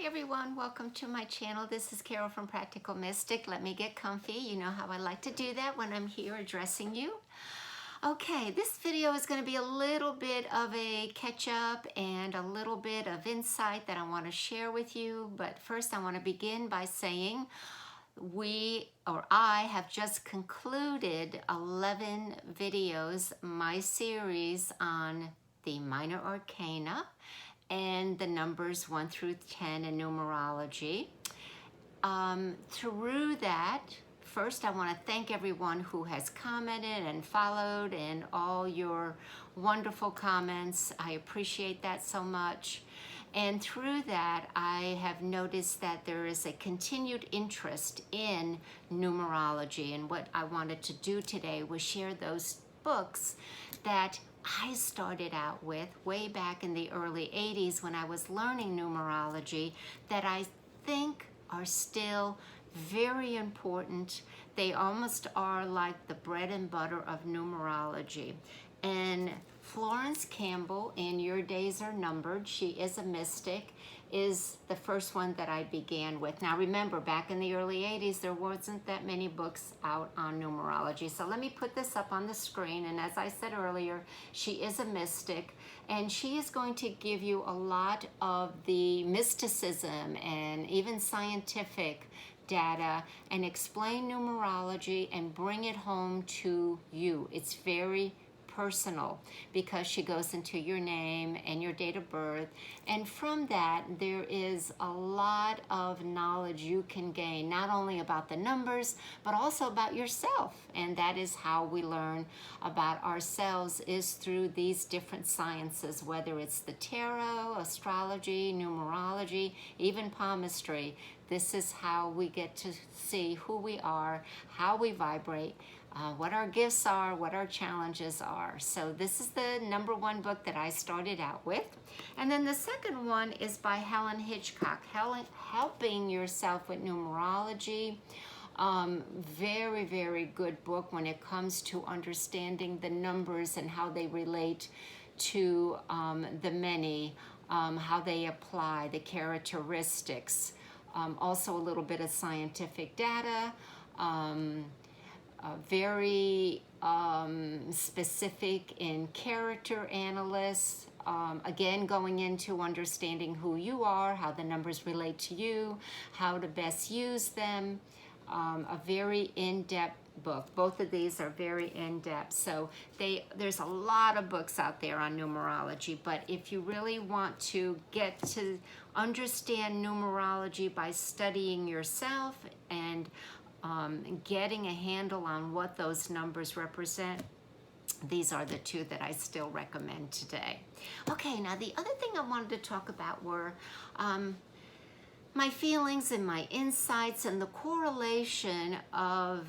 everyone, welcome to my channel. This is Carol from Practical Mystic. Let me get comfy. You know how I like to do that when I'm here addressing you. Okay, this video is going to be a little bit of a catch-up and a little bit of insight that I want to share with you. But first I want to begin by saying I have just concluded 11 videos, my series on the minor arcana and the numbers 1 through 10 in numerology. Through that, first I want to thank everyone who has commented and followed and all your wonderful comments. I appreciate that so much. And through that, I have noticed that there is a continued interest in numerology. And what I wanted to do today was share those books that I started out with way back in the early 80s when I was learning numerology that I think are still very important. They almost are like the bread and butter of numerology. And Florence Campbell, in Your Days Are Numbered, she is a mystic, is the first one that I began with. Now remember, back in the early 80s, there wasn't that many books out on numerology. So let me put this up on the screen. And as I said earlier, she is a mystic, and she is going to give you a lot of the mysticism and even scientific data and explain numerology and bring it home to you. It's very personal because she goes into your name and your date of birth, and from that there is a lot of knowledge you can gain, not only about the numbers but also about yourself. And that is how we learn about ourselves, is through these different sciences, whether it's the tarot, astrology, numerology, even palmistry. This is how we get to see who we are, how we vibrate, what our gifts are, what our challenges are. So this is the #1 book that I started out with. And then the second one is by Helyn Hitchcock, Helping Yourself with Numerology. Very, very good book when it comes to understanding the numbers and how they relate to the many, how they apply, the characteristics. Also a little bit of scientific data, very specific in character analysis, again going into understanding who you are, how the numbers relate to you, how to best use them. A very in-depth book. Both of these are very in-depth. So there's a lot of books out there on numerology, but if you really want to get to understand numerology by studying yourself and getting a handle on what those numbers represent, these are the two that I still recommend today. Okay, now the other thing I wanted to talk about were my feelings and my insights and the correlation of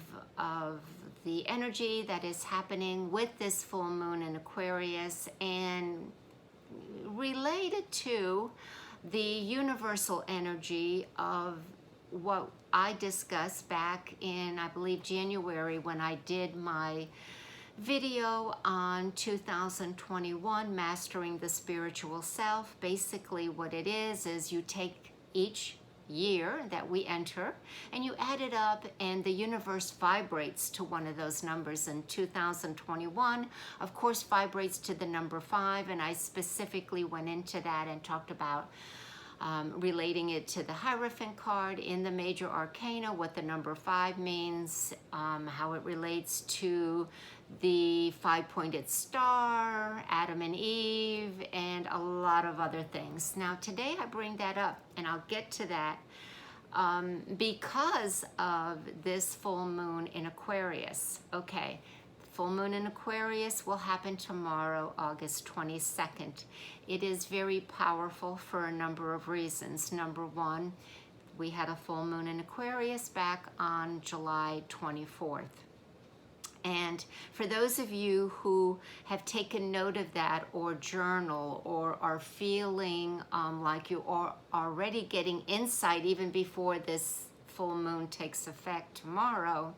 the energy that is happening with this full moon in Aquarius, and related to the universal energy of what I discussed back in, I believe, January, when I did my video on 2021, Mastering the Spiritual Self. Basically what it is you take each year that we enter and you add it up, and the universe vibrates to one of those numbers. In 2021, of course, vibrates to the number 5, and I specifically went into that and talked about relating it to the Hierophant card in the major arcana, what the number 5 means, how it relates to the 5-pointed star, Adam and Eve, and a lot of other things. Now today I bring that up, and I'll get to that because of this full moon in Aquarius. Okay, full moon in Aquarius will happen tomorrow, August 22nd. It is very powerful for a number of reasons. Number one, we had a full moon in Aquarius back on July 24th. And for those of you who have taken note of that, or journal, or are feeling like you are already getting insight even before this full moon takes effect tomorrow,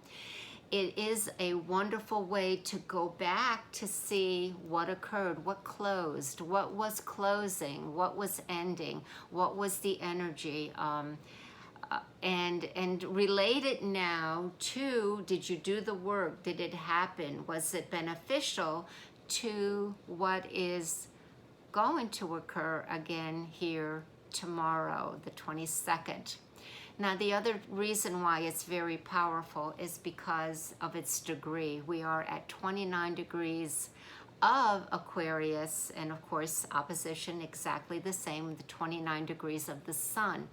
it is a wonderful way to go back to see what occurred, what closed, what was closing, what was ending, what was the energy, and relate it now to, did you do the work? Did it happen? Was it beneficial to what is going to occur again here tomorrow, the 22nd? Now, the other reason why it's very powerful is because of its degree. We are at 29 degrees of Aquarius, and of course, opposition exactly the same, the 29 degrees of the sun.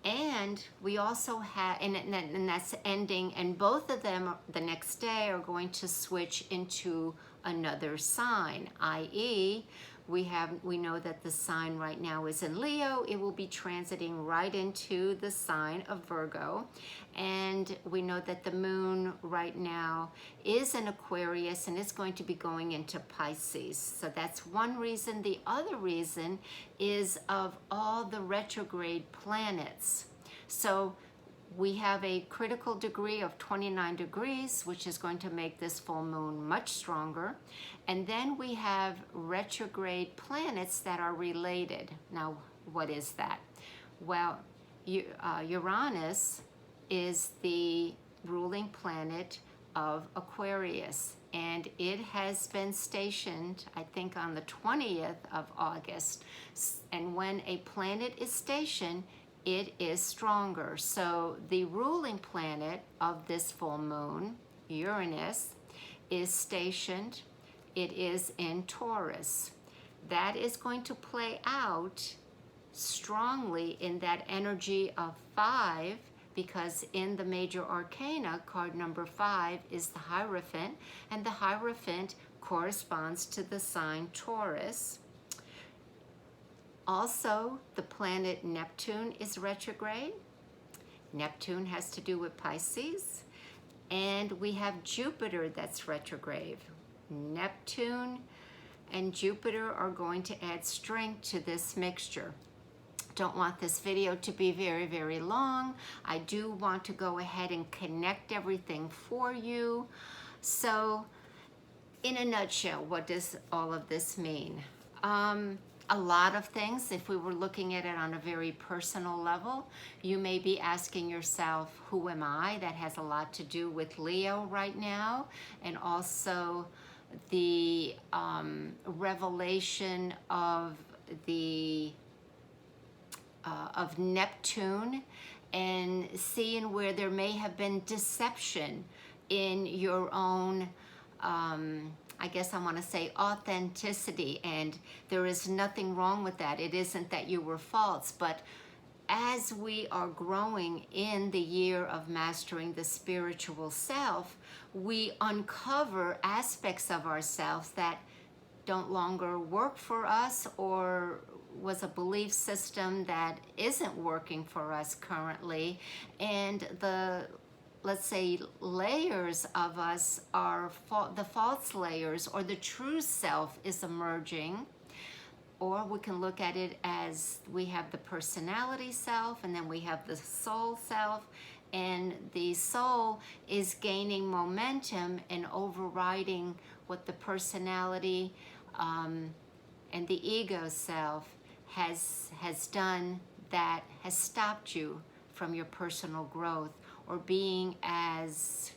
And we also have, and that's ending, and both of them the next day are going to switch into another sign, i.e., we know that the sign right now is in Leo. It will be transiting right into the sign of Virgo. And we know that the moon right now is in Aquarius, and it's going to be going into Pisces. So that's one reason. The other reason is of all the retrograde planets. So we have a critical degree of 29 degrees, which is going to make this full moon much stronger. And then we have retrograde planets that are related. Now, what is that? Well, Uranus is the ruling planet of Aquarius, and it has been stationed, I think, on the 20th of August. And when a planet is stationed, it is stronger. So the ruling planet of this full moon, Uranus, is stationed. It is in Taurus. That is going to play out strongly in that energy of 5, because in the major arcana, card number 5 is the Hierophant, and the Hierophant corresponds to the sign Taurus. Also, the planet Neptune is retrograde. Neptune has to do with Pisces. And we have Jupiter that's retrograde. Neptune and Jupiter are going to add strength to this mixture. Don't want this video to be very, very long. I do want to go ahead and connect everything for you. So, in a nutshell, what does all of this mean? A lot of things. If we were looking at it on a very personal level, you may be asking yourself, who am I? That has a lot to do with Leo right now, and also the revelation of the of Neptune, and seeing where there may have been deception in your own I guess I want to say authenticity, and there is nothing wrong with that. It isn't that you were false, but as we are growing in the year of mastering the spiritual self, we uncover aspects of ourselves that don't longer work for us, or was a belief system that isn't working for us currently, and the, let's say, layers of us are the false layers, or the true self is emerging. Or we can look at it as we have the personality self, and then we have the soul self, and the soul is gaining momentum and overriding what the personality and the ego self has done, that has stopped you from your personal growth, or being as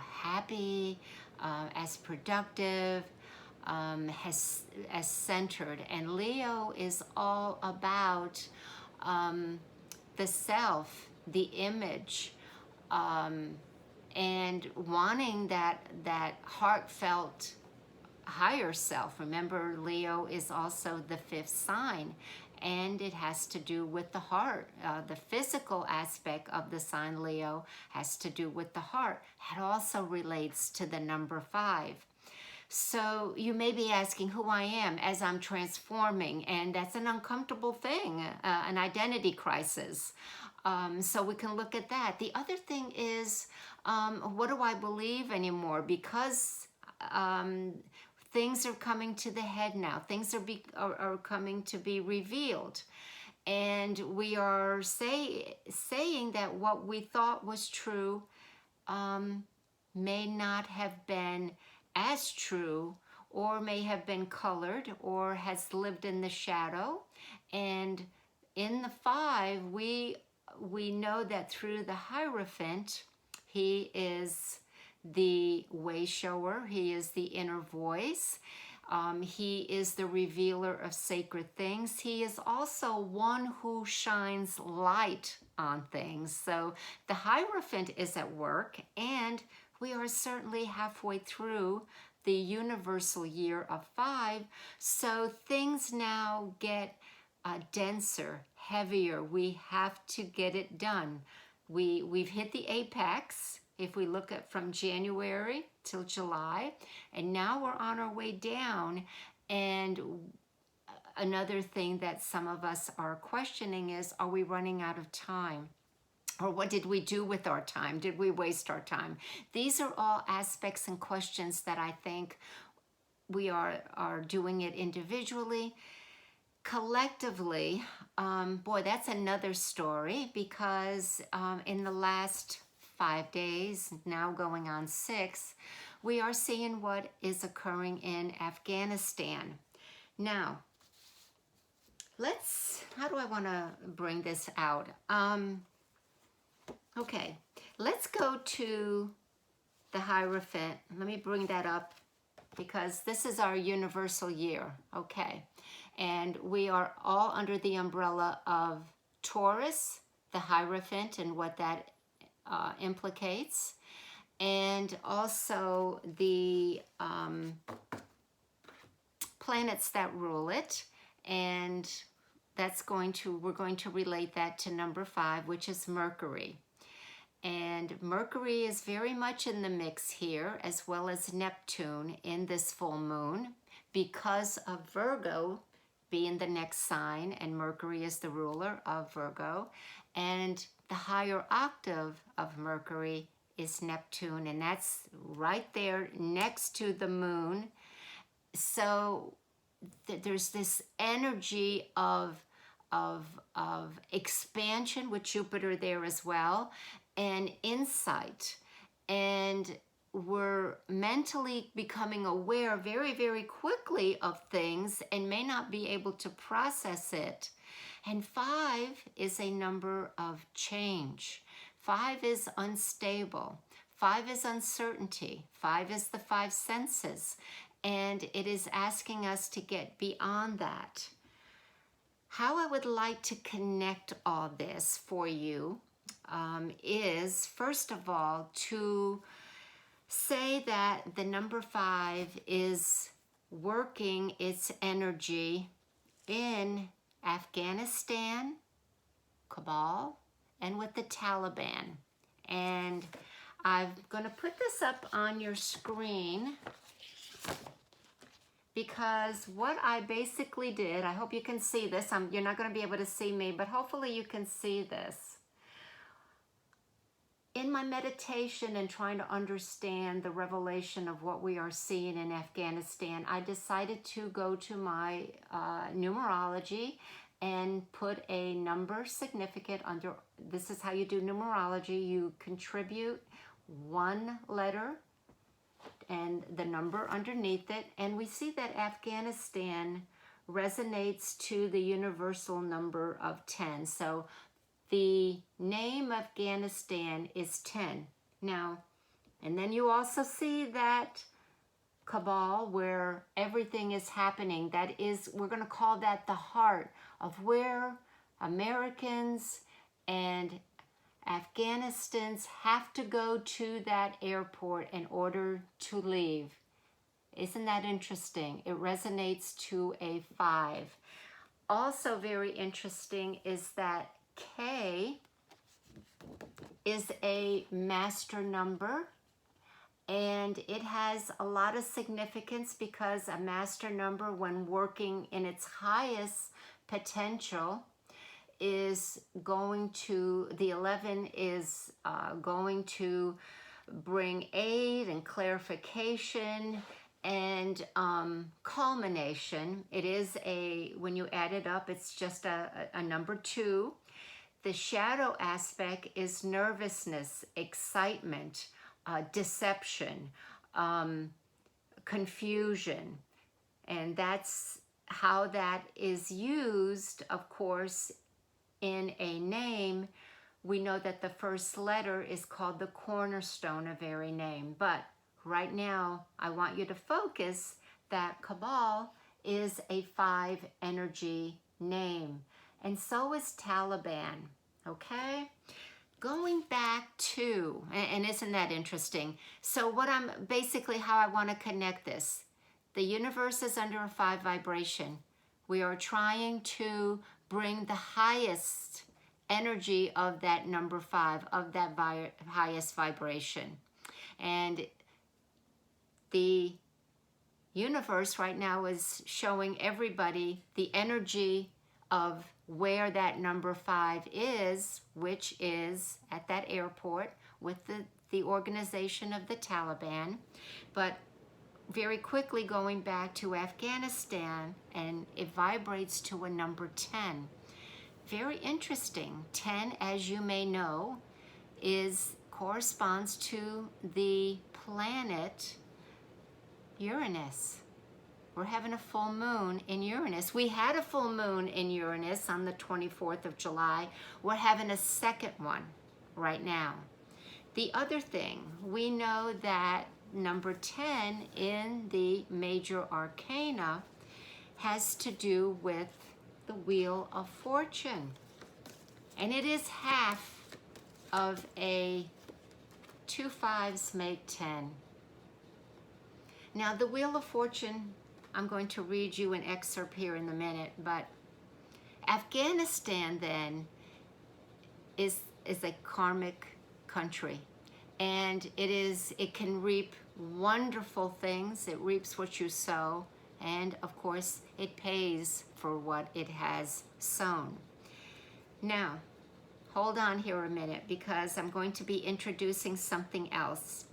happy, as productive, as centered. And Leo is all about the self, the image, and wanting that heartfelt higher self. Remember, Leo is also the 5th sign, and it has to do with the heart. The physical aspect of the sign Leo has to do with the heart. It also relates to the number 5. So you may be asking who I am as I'm transforming, and that's an uncomfortable thing, an identity crisis. So we can look at that. The other thing is, what do I believe anymore? Because things are coming to the head now. Things are coming to be revealed. And we are saying that what we thought was true may not have been as true, or may have been colored, or has lived in the shadow. And in the 5, we know that through the Hierophant, he is the way shower, he is the inner voice, he is the revealer of sacred things. He is also one who shines light on things. So the Hierophant is at work, and we are certainly halfway through the universal year of 5. So things now get denser, heavier. We have to get it done. We've hit the apex if we look at from January till July, and now we're on our way down. And another thing that some of us are questioning is, are we running out of time? Or what did we do with our time? Did we waste our time? These are all aspects and questions that I think we are doing it individually. Collectively, boy, that's another story, because in the last 5 days, now going on 6, we are seeing what is occurring in Afghanistan. Now, how do I want to bring this out? Okay, let's go to the Hierophant. Let me bring that up, because this is our universal year, okay? And we are all under the umbrella of Taurus, the Hierophant, and what that implicates, and also the planets that rule it. And we're going to relate that to number 5, which is Mercury. And Mercury is very much in the mix here, as well as Neptune in this full moon, because of Virgo being the next sign, and Mercury is the ruler of Virgo. And the higher octave of Mercury is Neptune, and that's right there next to the moon. So there's this energy of expansion with Jupiter there as well, and insight. And we're mentally becoming aware very, very quickly of things and may not be able to process it. And 5 is a number of change. 5 is unstable. 5 is uncertainty. 5 is the 5 senses. And it is asking us to get beyond that. How I would like to connect all this for you is, first of all, to say that the number 5 is working its energy in Afghanistan, Cabal, and with the Taliban. And I'm going to put this up on your screen, because what I basically did, I hope you can see this. You're not going to be able to see me, but hopefully you can see this. In my meditation and trying to understand the revelation of what we are seeing in Afghanistan, I decided to go to my numerology and put a number significant under. This is how you do numerology. You contribute 1 letter and the number underneath it. And we see that Afghanistan resonates to the universal number of 10. So the name Afghanistan is 10. Now, and then you also see that Cabal, where everything is happening. That is, we're going to call that the heart of where Americans and Afghanistans have to go to that airport in order to leave. Isn't that interesting? It resonates to a 5. Also very interesting is that K is a master number, and it has a lot of significance, because a master number, when working in its highest potential, is going to, the 11 is going to bring aid and clarification and culmination. It is when you add it up, it's just a number 2. The shadow aspect is nervousness, excitement, deception, confusion. And that's how that is used, of course, in a name. We know that the first letter is called the cornerstone of every name. But right now, I want you to focus that Cabal is a 5 energy name. And so is Taliban, okay? Going back to, and isn't that interesting? So how I want to connect this. The universe is under a 5 vibration. We are trying to bring the highest energy of that number 5, of that highest vibration. And the universe right now is showing everybody the energy of where that number 5 is, which is at that airport with the organization of the Taliban. But very quickly going back to Afghanistan, and it vibrates to a number 10. Very interesting. 10, as you may know, corresponds to the planet Uranus. We're having a full moon in Uranus. We had a full moon in Uranus on the 24th of July. We're having a second one right now. The other thing, we know that number 10 in the major arcana has to do with the Wheel of Fortune. And it is half of a 2 5s make 10. Now the Wheel of Fortune, I'm going to read you an excerpt here in a minute, but Afghanistan then is a karmic country. And it can reap wonderful things. It reaps what you sow. And of course, it pays for what it has sown. Now, hold on here a minute, because I'm going to be introducing something else.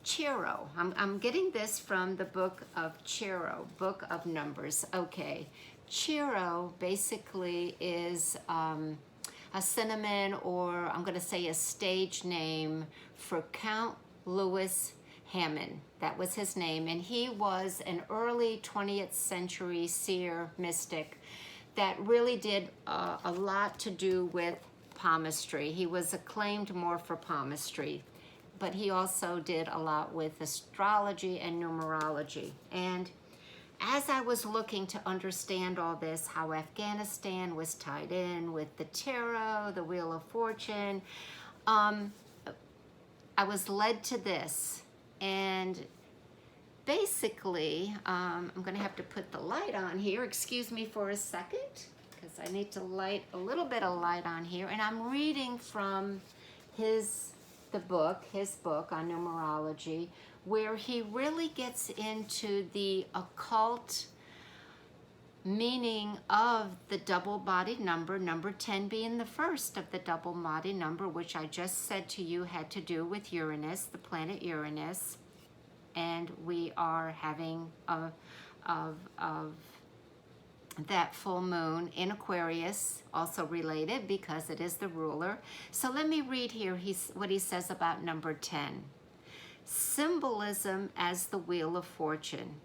Chiro. I'm getting this from the book of Chiro, Book of Numbers. Okay. Chiro basically is a synonym, or I'm going to say a stage name, for Count Louis Hammond. That was his name, and he was an early 20th century seer mystic that really did a lot to do with palmistry. He was acclaimed more for palmistry, but he also did a lot with astrology and numerology. And as I was looking to understand all this, how Afghanistan was tied in with the tarot, the Wheel of Fortune, I was led to this. And basically, I'm going to have to put the light on here. Excuse me for a second, because I need to light a little bit of light on here. And I'm reading from his book on numerology, where he really gets into the occult meaning of the double-bodied number, number 10 being the first of the double-bodied number, which I just said to you had to do with Uranus, the planet Uranus. And we are having that full moon in Aquarius, also related because it is the ruler. So let me read here what he says about number 10. Symbolism as the Wheel of Fortune.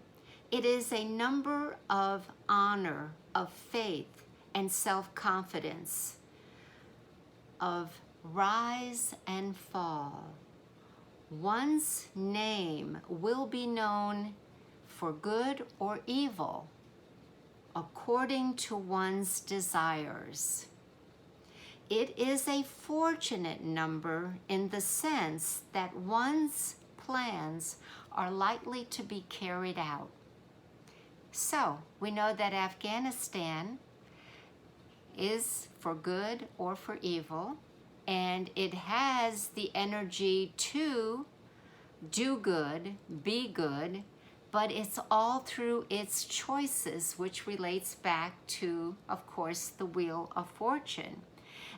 It is a number of honor, of faith, and self-confidence, of rise and fall. One's name will be known for good or evil according to one's desires. It is a fortunate number in the sense that one's plans are likely to be carried out. So, we know that Afghanistan is for good or for evil, and it has the energy to do good, be good, but it's all through its choices, which relates back to, of course, the Wheel of Fortune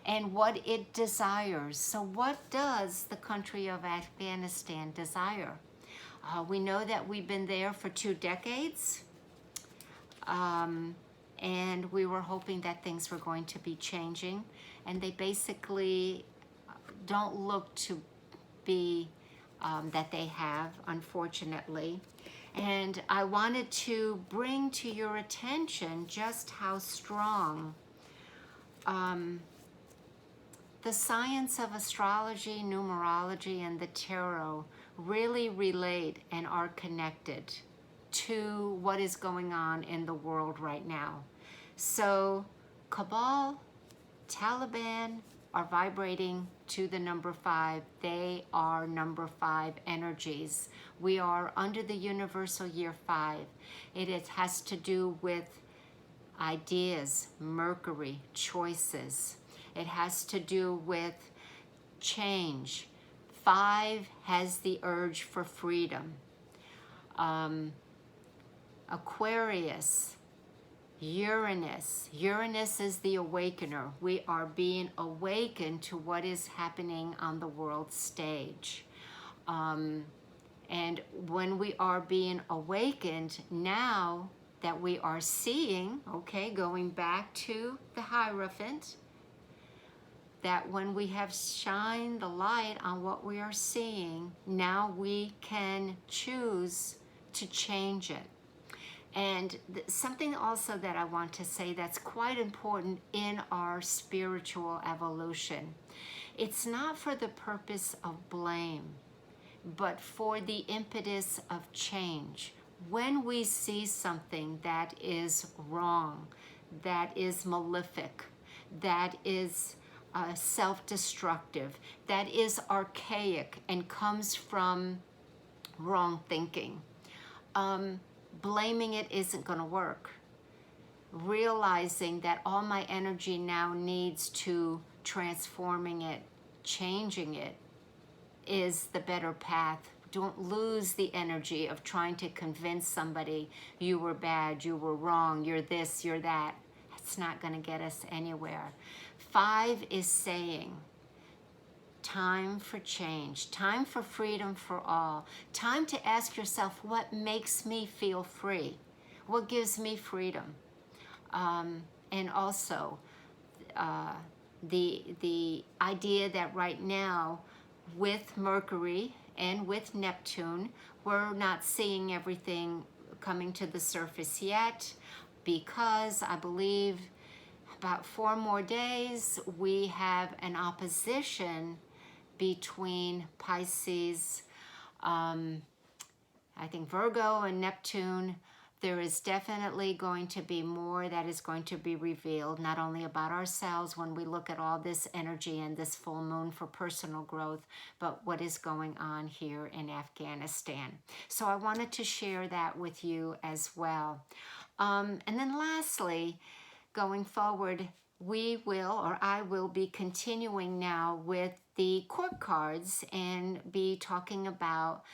and what it desires. So what does the country of Afghanistan desire? We know that we've been there for 2 decades, and we were hoping that things were going to be changing. And they basically don't look to be that they have, unfortunately. And I wanted to bring to your attention just how strong the science of astrology, numerology, and the tarot really relate and are connected to what is going on in the world right now. So Cabal, Taliban are vibrating to the number 5. They are number 5 energies. We are under the universal year 5. It has to do with ideas, Mercury, choices. It has to do with change. 5 has the urge for freedom. Aquarius, Uranus. Uranus is the awakener. We are being awakened to what is happening on the world stage. And when we are being awakened, now that we are seeing, okay, going back to the Hierophant, that when we have shined the light on what we are seeing, now we can choose to change it. And something also that I want to say that's quite important in our spiritual evolution. It's not for the purpose of blame, but for the impetus of change. When we see something that is wrong, that is malefic, that is self-destructive, that is archaic and comes from wrong thinking, blaming it isn't going to work. Realizing that all my energy now needs to transforming it, changing it, is the better path. Don't lose the energy of trying to convince somebody you were bad, you were wrong, you're this, you're that. It's not going to get us anywhere. 5 is saying, time for change, time for freedom for all, time to ask yourself, what makes me feel free? What gives me freedom? And also, the idea that right now, with Mercury and with Neptune, we're not seeing everything coming to the surface yet, because I believe about 4 more days, we have an opposition between Pisces, I think Virgo and Neptune. There is definitely going to be more that is going to be revealed, not only about ourselves when we look at all this energy and this full moon for personal growth, but what is going on here in Afghanistan. So I wanted to share that with you as well. And then lastly, going forward, we will, or I will be continuing now with the court cards and be talking about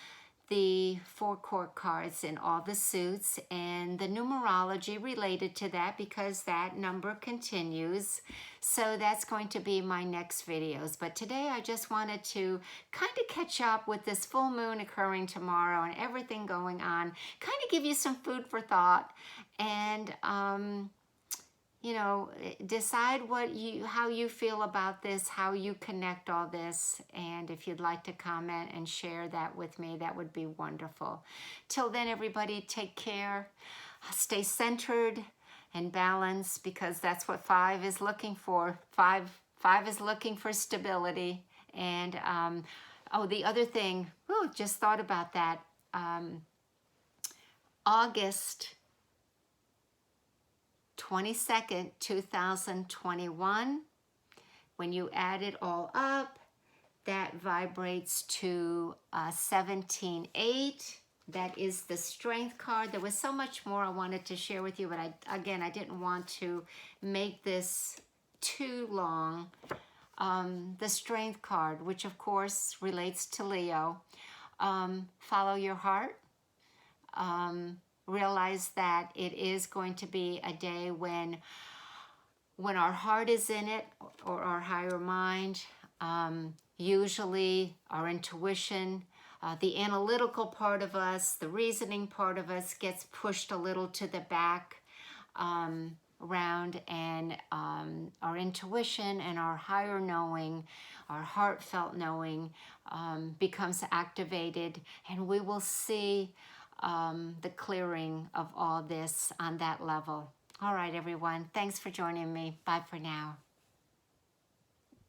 the 4 court cards in all the suits and the numerology related to that, because that number continues. So that's going to be my next videos. But today I just wanted to kind of catch up with this full moon occurring tomorrow and everything going on, kind of give you some food for thought, and you know, decide how you feel about this, how you connect all this. And if you'd like to comment and share that with me, that would be wonderful. Till then, everybody, take care. Stay centered and balanced, because that's what 5 is looking for. 5 is looking for stability. And, oh, the other thing, just thought about that. August 22nd, 2021, when you add it all up, that vibrates to 17.8. That is the strength card. There was so much more I wanted to share with you, but I didn't want to make this too long. The strength card, which of course relates to Leo. Follow your heart. Realize that it is going to be a day when our heart is in it, or our higher mind, usually our intuition, the analytical part of us, the reasoning part of us gets pushed a little to the back. around, and our intuition and our higher knowing, our heartfelt knowing becomes activated, and we will see the clearing of all this on that level. All right, everyone. Thanks for joining me. Bye for now.